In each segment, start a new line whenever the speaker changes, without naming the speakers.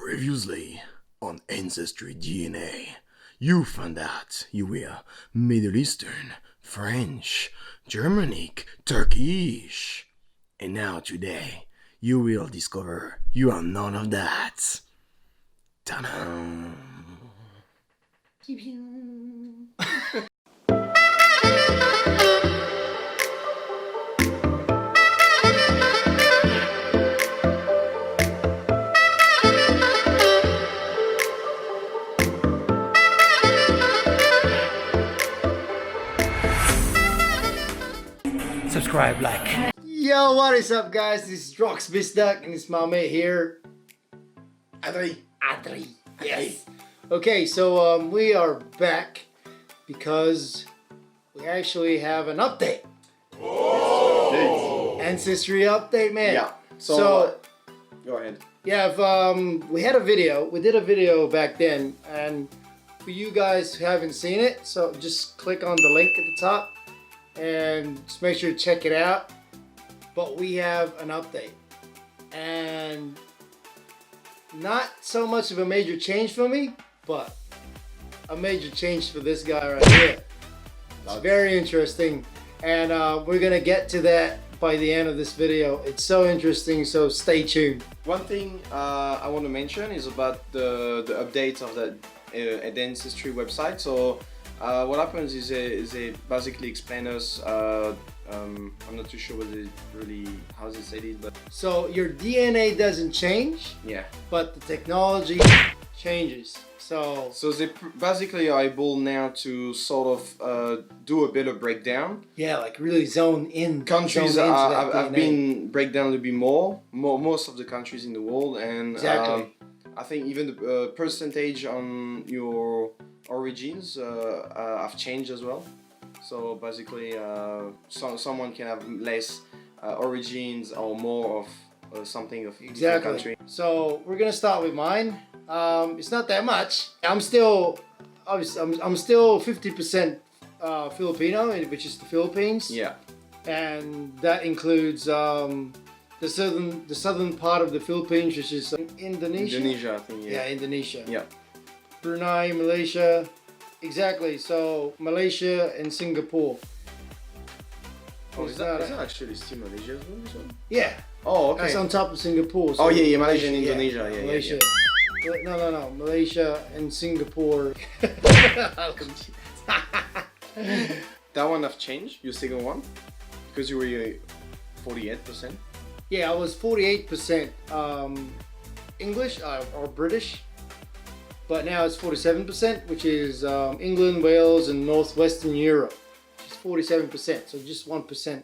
Previously on Ancestry DNA, you found out you were Middle Eastern, French, Germanic, Turkish. And now today, you will discover you are none of that. Ta-da!
Subscribe, like.
Yo, what is up, guys? This is Drox Bisdak and it's my mate here, Adri. Yes. Okay, so we are back because we actually have an update. Ancestry update, man.
Yeah.
So
Go ahead.
yeah, we had a video. We did a video back then, and for you guys who haven't seen it, so just click on the link at the top and just make sure to check it out. But we have an update, and not so much of a major change for me, but a major change for this guy right here. It's very interesting, and we're gonna get to that by the end of this video. It's so interesting, so stay tuned.
One thing I want to mention is about the updates of the Ancestry website. So what happens is they basically explain us. I'm not too sure what it really how they said it, but
So your DNA doesn't change,
yeah.
but the technology changes. So
So they basically are able now to sort of do a better breakdown.
yeah, like really zone in.
Countries
zone into that
have
DNA.
been break down a little bit more most of the countries in the world, and
Exactly.
I think even the percentage on your origins have changed as well. So basically, someone can have less origins or more of something of the
Exactly.
country.
So we're gonna start with mine. It's not that much. I'm still, obviously, I'm still 50% Filipino, which is the Philippines,
Yeah.
and that includes the southern part of the Philippines, which is Indonesia.
Indonesia, I think.
Yeah,
Yeah.
Indonesia.
Yeah.
Brunei, Malaysia. Exactly. So Malaysia and Singapore.
Oh,
It's
is that
not a-
actually still Malaysia as well? This one?
Yeah,
Oh, okay.
that's on top of Singapore.
Oh, yeah, Malaysia and Indonesia, yeah,
Malaysia. No, Malaysia and Singapore.
That one have changed. Your second one, because you were 48%.
Yeah, I was 48% English or British, but now it's 47%, which is England, Wales, and Northwestern Europe, which is 47%. So just 1%.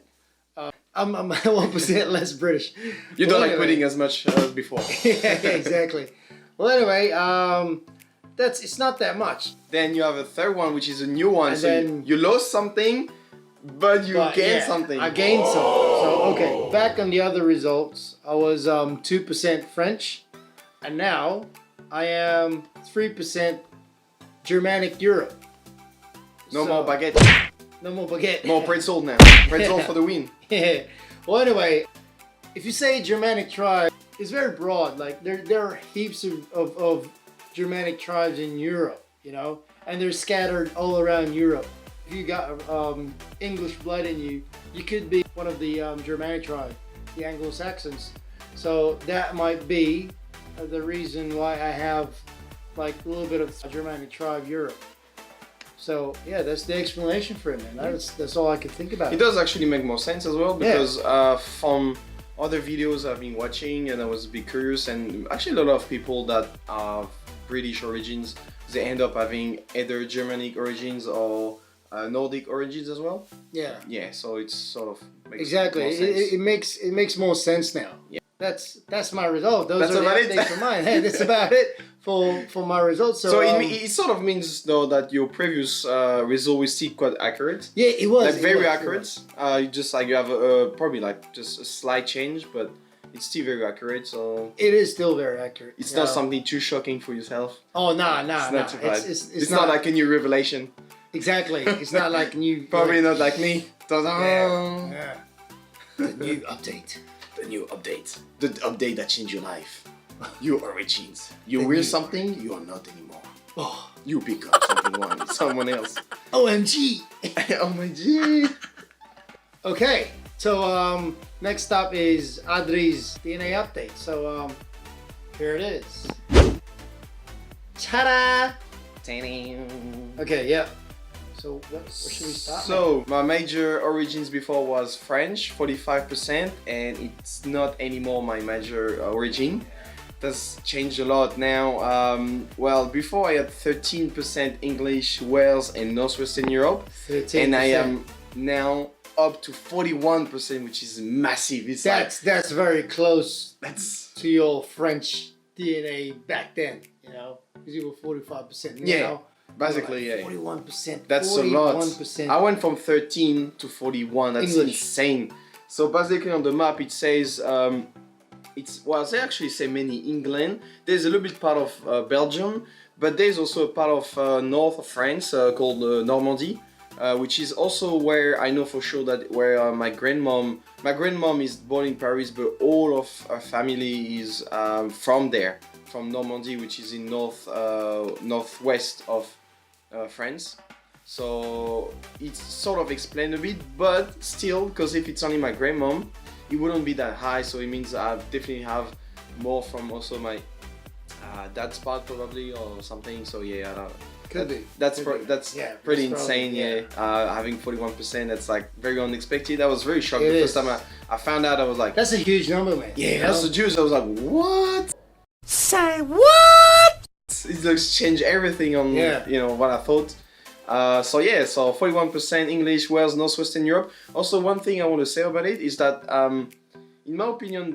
I'm 1% less British.
You don't
Well,
like
anyway.
putting as much as before.
Yeah, exactly. Well, anyway, it's not that much.
Then you have a third one, which is a new one.
And
So
then-
you lost something, but you
But,
gained
yeah,
something.
I gained something. So okay, back on the other results, I was 2% French, and now I am 3% Germanic Europe.
No
So-
more baguette.
No more baguette.
More pretzel now. Pretzel for the win.
Yeah. Well, anyway, if you say Germanic tribe, it's very broad. Like there are heaps of Germanic tribes in Europe, you know, and they're scattered all around Europe. If you got English blood in you, you could be one of the Germanic tribe, the Anglo-Saxons. So that might be the reason why I have like a little bit of Germanic tribe Europe. So yeah, that's the explanation for it, man. That's all I could think about.
It does actually make more sense as well, because from other videos I've been watching, and I was a bit curious, and actually a lot of people that have British origins, they end up having either Germanic origins or Nordic origins as well.
Yeah.
Yeah, so it's sort of makes
Exactly.
more sense.
It makes more sense now.
Yeah.
That's my result. Those
That's
are the
about it.
updates for mine. Hey, that's about it for my results. So,
So it sort of means though that your previous result was still quite accurate.
yeah, it was
Like
it
very
was, it
accurate.
was.
You just like you have probably like just a slight change, but it's still very accurate. So
It is still very accurate.
it's
you
not
know.
something too shocking for yourself.
Oh nah.
It's not too bad.
It's
not like a new revelation.
exactly. It's not like new.
Probably not like me. Ta-da!
Yeah. The new update.
The new update. The update that changed your life.
Your origins. You
Then
wear
you-
something, you are not anymore.
Oh,
You become someone else.
OMG.
Oh my G.
Okay, so next up is Adri's DNA update. So here it is. Ta-da! Okay, yeah. So where should we start?
So my major origins before was French, 45%, and it's not anymore my major origin. That's changed a lot now. Well, before I had 13% English, Wales, and Northwestern Europe,
13%.
and I am now up to 41%, which is massive. It's
That's very close
that's
to your French DNA back then, you know, because you were 45%. Now,
Yeah, basically, yeah.
41%.
That's a lot.
41%.
I went from 13 to 41. That's
English.
insane. So basically on the map it says they actually say mainly England. There's a little bit part of Belgium, but there's also a part of north of France called Normandy, which is also where I know for sure that where my grandmom is born in Paris, but all of her family is from there, from Normandy, which is in northwest of France. So it's sort of explained a bit, but still, because if it's only my grandmom, it wouldn't be that high. So it means I definitely have more from also my dad's part probably or something. So yeah, I don't know.
Could be.
That's
Could be.
that's
Yeah,
pretty
that's probably-
insane. Yeah, having 41%, that's like very unexpected. I was very shocked
It
the
is.
first time I found out. I was like,
That's a huge number, man.
yeah,
you
that's
know?
the juice. I was like, what?
Say what?
It looks changed everything on
Yeah.
what I thought. So yeah, so 41% English, Wales, Northwestern Europe. Also, one thing I want to say about it is that, in my opinion,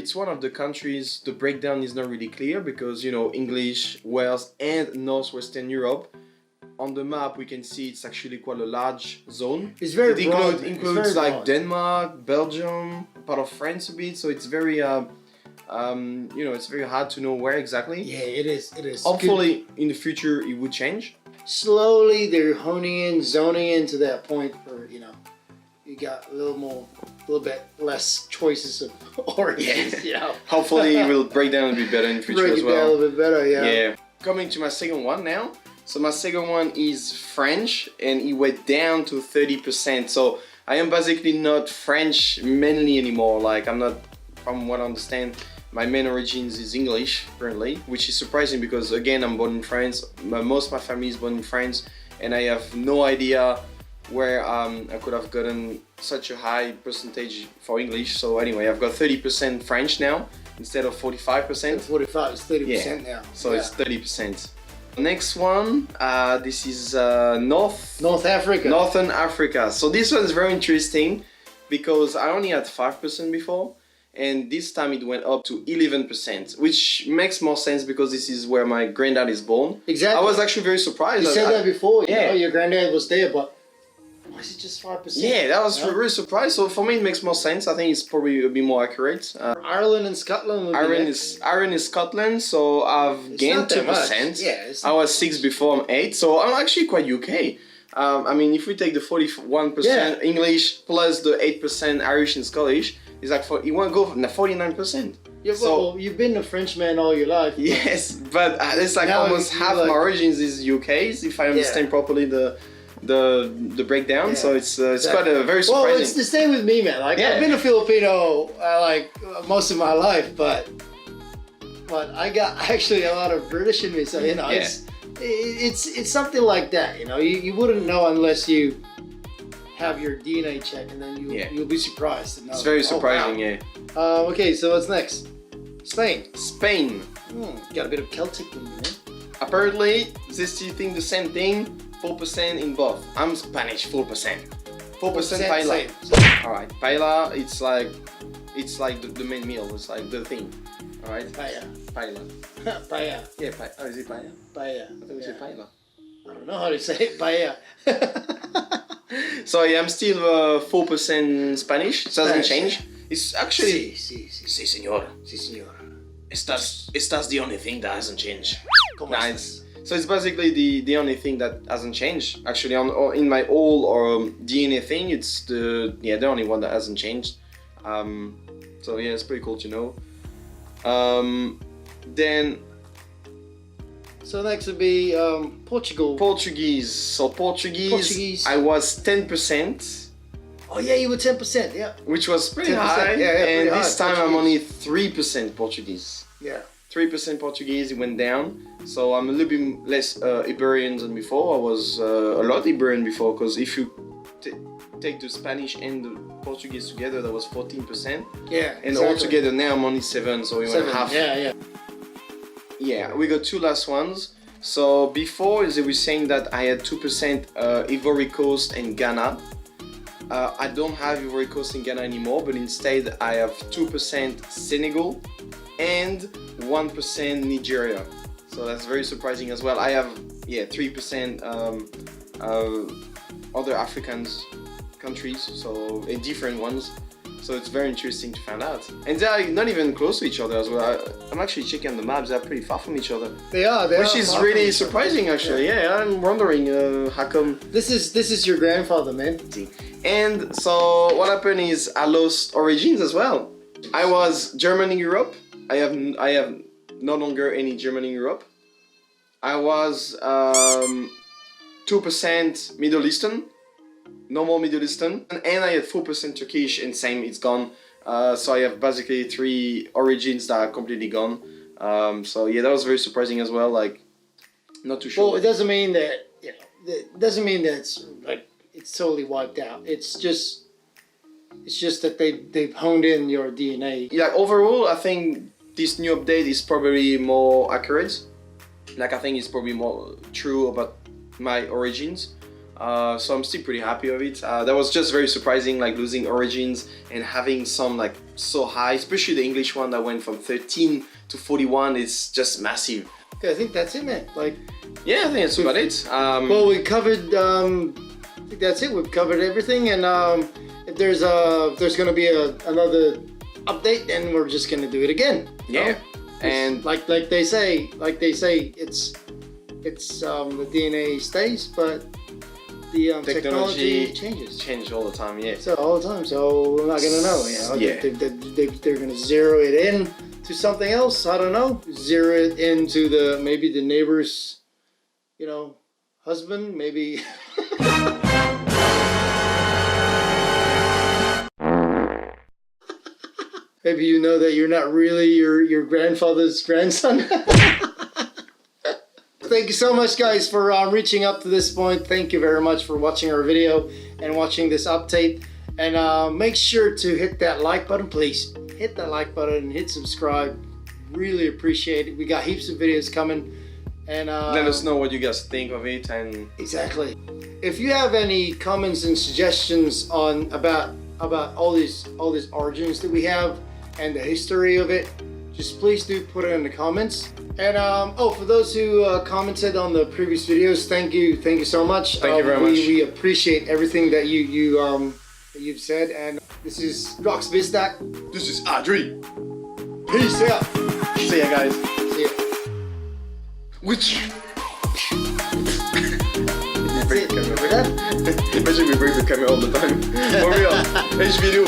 it's one of the countries the breakdown is not really clear because English, Wales, and Northwestern Europe. On the map, we can see it's actually quite a large zone.
It's very
It
broad. It's
includes
very
like
broad.
Denmark, Belgium, part of France a bit. So it's very, it's very hard to know where exactly.
Yeah, it is. It is.
Hopefully, in the future, it would change.
Slowly they're honing in, zoning in to that point where you got a little bit less choices of origins.
Hopefully, it will break down a bit better in the future
Break
as
it down a
well.
little bit better. Yeah.
Yeah. Coming to my second one now. So my second one is French, and it went down to 30%. So I am basically not French mainly anymore. Like I'm not, from what I understand, my main origins is English currently, which is surprising because again I'm born in France. Most of my family is born in France, and I have no idea where I could have gotten such a high percentage for English. So anyway, I've got 30% French now instead of 45%.
45 is 30% now.
So
Yeah.
it's 30%. Next one, this is Northern Africa. So this one is very interesting because I only had 5% before, and this time it went up to 11%, which makes more sense because this is where my granddad is born.
Exactly.
I was actually very surprised.
You said that before. You
Yeah.
know, your granddad was there, but why is it just 5%?
Yeah, that was
Yeah.
really surprised. So for me, it makes more sense. I think it's probably a bit more accurate.
Ireland and Scotland would be next.
Ireland is Scotland, so I've
It's
gained
not that much.
2%.
Yeah, it's
I was 6 before, I'm 8, so I'm actually quite UK. I mean, if we take the 41% English plus the 8% Irish and Scottish, it's like you want to go for 49%.
Yeah,
So-
well, you've been a Frenchman all your life. but-
Yes, but it's like
Now
almost
you
half
like-
my origins is UK's, if I understand properly the breakdown.
Yeah,
So it's
exactly.
quite a very
Well,
surprising.
it's the same with me, man. Like
Yeah.
I've been a Filipino most of my life, but I got actually a lot of British in me. So
Yeah.
it's something like that. You wouldn't know unless you have your DNA check, and then you'll be surprised to know.
It's very
Oh,
surprising,
wow.
yeah.
Okay, so what's next? Spain.
Spain.
Got a bit of Celtic in you, man.
Apparently, they still think the same thing. 4% in both. I'm Spanish. 4%. 4% paella.
Same.
All right, paella. It's like the main meal. It's like the thing. All right.
Paella.
Paella.
Paella.
Yeah. Oh, is it paella?
Paella.
I thought you said
Yeah.
paella.
I don't know how to say it. Paella.
So yeah, I'm still 4% Spanish. It doesn't
Spanish,
change. It's actually.
Sí,
Sí, señor.
señor.
Estás the only thing that hasn't changed.
¿Cómo
Nice. So it's basically the only thing that hasn't changed. Actually, in my whole DNA thing, it's the only one that hasn't changed. So yeah, it's pretty cool to know. Then
So next would be Portugal.
Portuguese. So Portuguese. I was 10%.
Oh yeah, you were 10%. Yeah.
Which was pretty
10%,
high.
yeah,
and
pretty
this
high,
time I'm only
Portuguese.
3% Portuguese.
Yeah.
3% Portuguese, it went down. So I'm a little bit less Iberian than before. I was a lot Iberian before, because if you take the Spanish and the Portuguese together, that was 14%.
Yeah.
And
exactly.
altogether now I'm only 7, so we went
7.
half.
Yeah.
Yeah, we got 2 last ones. So before they were saying that I had 2% Ivory Coast and Ghana. I don't have Ivory Coast and Ghana anymore, but instead I have 2% Senegal and 1% Nigeria. So that's very surprising as well. I have 3% other Africans countries, so different ones. So it's very interesting to find out. And they're not even close to each other as well. I'm actually checking the maps, they're pretty far from each other.
They are.
Which is really surprising actually. Yeah, I'm wondering how come.
This is your grandfather, man.
And so what happened is I lost origins as well. I was German in Europe. I have no longer any German in Europe. I was 2% Middle Eastern. No more Middle Eastern, and I had 4% Turkish, and same, it's gone. So I have basically 3 origins that are completely gone. So yeah, that was very surprising as well. Like, not too sure.
Well, it doesn't mean that it doesn't mean that it's totally wiped out. It's just that they've honed in your DNA.
Yeah, overall, I think this new update is probably more accurate. Like, I think it's probably more true about my origins. So I'm still pretty happy with it. That was just very surprising, like losing origins and having some like so high, especially the English one that went from 13 to 41. It's just massive.
Okay, I think that's it, man. Like,
yeah, I think that's about it.
well, we covered. I think that's it. We've covered everything, and if there's gonna be another update, then we're just gonna do it again.
Yeah,
and like they say, it's the DNA stays, but the technology changes
all the time. Yeah.
So all the time. So we're not gonna know. You know.
Yeah.
They're gonna zero it in to something else. I don't know. Zero it into maybe the neighbor's, husband. Maybe. Maybe you know that you're not really your grandfather's grandson. Thank you so much, guys, for reaching up to this point. Thank you very much for watching our video and watching this update. And make sure to hit that like button, please. Hit that like button and hit subscribe. Really appreciate it. We got heaps of videos coming. And
let us know what you guys think of it. And
exactly. If you have any comments and suggestions about all these origins that we have and the history of it, just please do put it in the comments. And for those who commented on the previous videos, thank you so much.
Thank you very much.
We appreciate everything that you've said. And this is Rox Bizdak.
This is Adri.
Peace out.
See ya, guys.
See ya.
Which?
That's it. We're done.
Imagine we break the camera all the time. For real. H video.